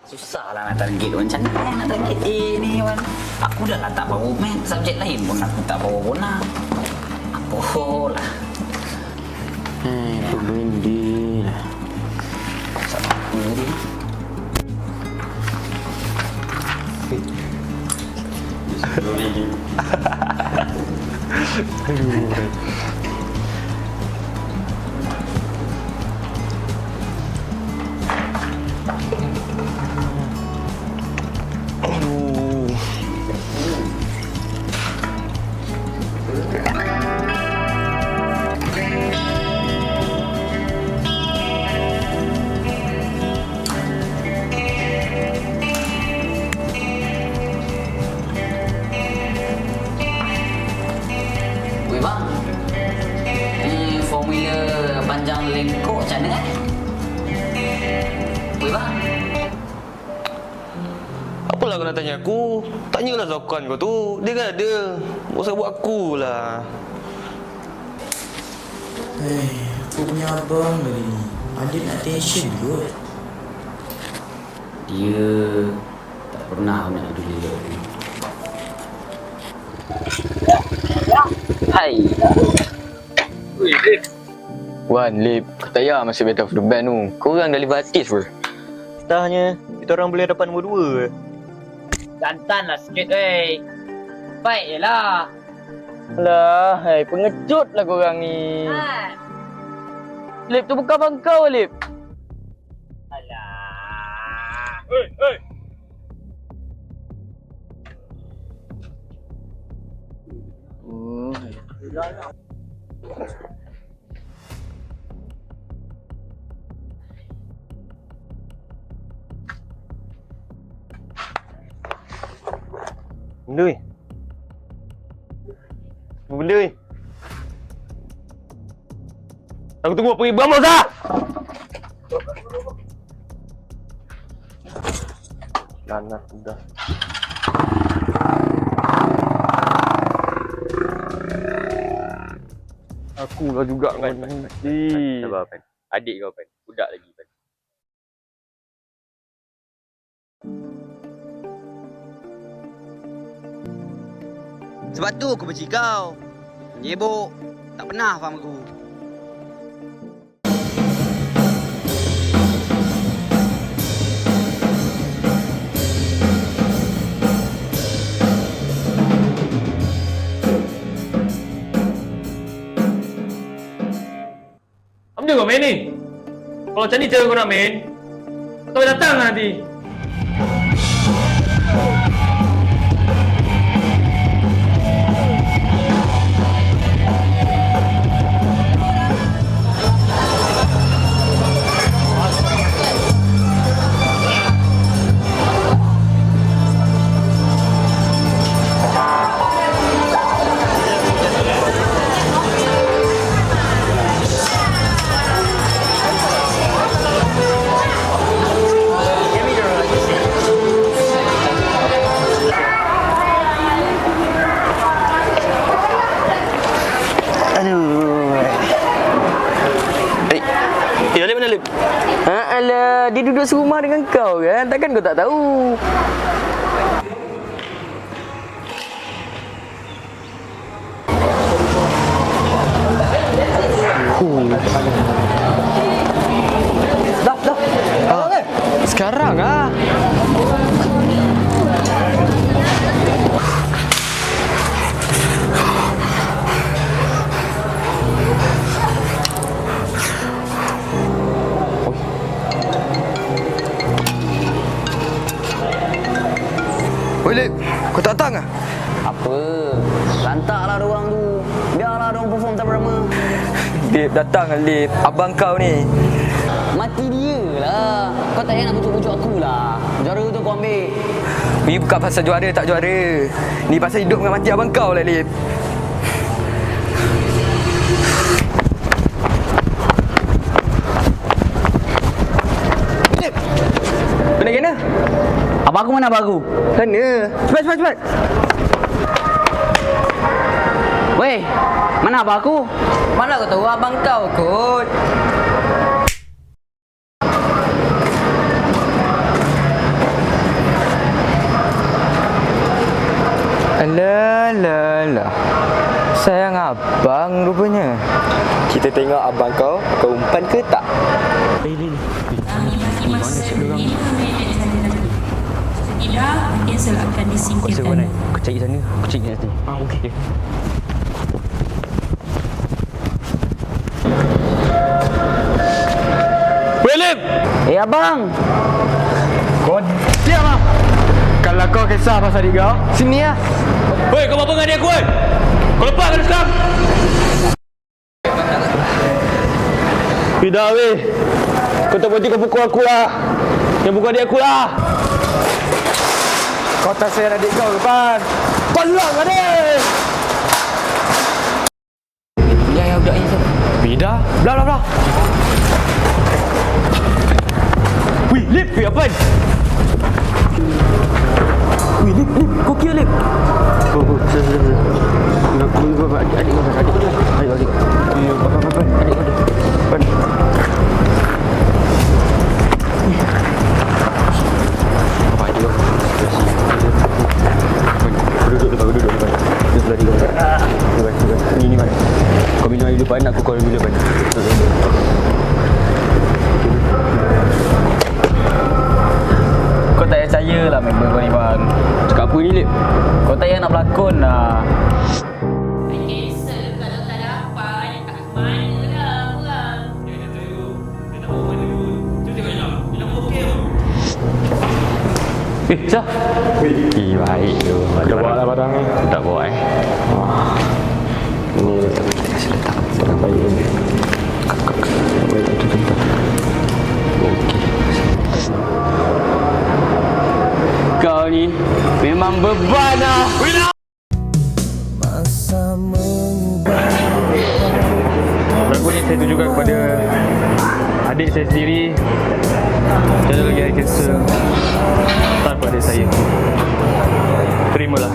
Susah lah nak target Wan. Macam mana nak target A ni Wan? Aku dah lah tak bawa main. Subjek lain pun aku tak bawa guna. Apalah. Pemain dia lah. Sama aku tadi. Weh bang, formula panjang lengkok macam mana Weh bang, Apalah kau nak tanya aku? Tanyalah Zokan kau tu. Dia kan ada. Tak usah buat aku lah. Aku punya abang hari ni ada nak tension kot. dia tak pernah nak peduli aku. Hai. Wan, Lip, kata ya masih better for the band tu. Korang dah libat artis pun. Setahnya, kita orang boleh dapat nombor 2. Jantan lah sikit weh. Baik je lah. Alah, hai, pengecut lah korang ni. Lip tu bukan abang kau, Lip. Alah. Benda ni. Apa benda ni? Aku tunggu pergi berambos lah! Lanak sudah. Akulah juga kan. Sabar Pan. Adik kau Pan. Budak lagi Pan. Sebab tu aku benci kau. Menyebuk. Tak pernah faham aku. Apa dia kau main ni? Kalau macam ni cara kau nak main, kau datang lah nanti. Alip mana Alip? Alah, dia duduk serumah dengan kau kan? Takkan kau tak tahu? Dah. Sekarang ah. Oi Lip, kau tak datang ah? Apa? Lantaklah diorang tu. Biarlah diorang perform tak berapa. Lip, datang lah Lip. Abang kau ni. Mati dia lah. Kau tak payah nak pujuk-pujuk aku lah. Juara tu kau ambil. Ni bukan pasal juara tak juara. Ni pasal hidup dengan mati abang kau lah Lip. Lip, kena kena. Abang aku mana abang aku? Sana. Cepat. Weh, mana abang aku? Mana kau tahu abang kau kot. Kita tengok abang kau umpan ke tak? Tidak, cancel akan disingkirkan. Aku cari sana. Aku cari nanti. Okey. William! Abang. Kau diam lah. Kalau kau kisah pasal adik kau, sini lah. Weh, kau apa dengan adik aku, weh? Kau lepas kan sekarang? Tidak, weh. Kau tak berhenti kau pukul aku lah. Yang pukul adik aku lah. Kau tak sayang adik kau lepas. Tolong adik! Ya, budak ni. Bida? Belah. Wih, Lip, apa? Wih, Lip, kau kira Lip? Adik. Ini mana? Kau minum air depan, aku kau minum depan. Kau tak percaya lah member kau ni bang. Cakap apa ni, Lip? Kau tak payah nak berlakon lah. Cancel kalau tak dapat. Kat mana lah bang? Syah. Baik tu. Dah bawa lah barang ni. Tak bawa Ini letak kita kasih letak. Barang baik ni. Baik tu contoh. Okey. Kau ni memang beban lah. Lagu ni saya tunjukkan kepada adik saya sendiri. Jangan lagi ada kisah tanpa adik saya. Terimalah.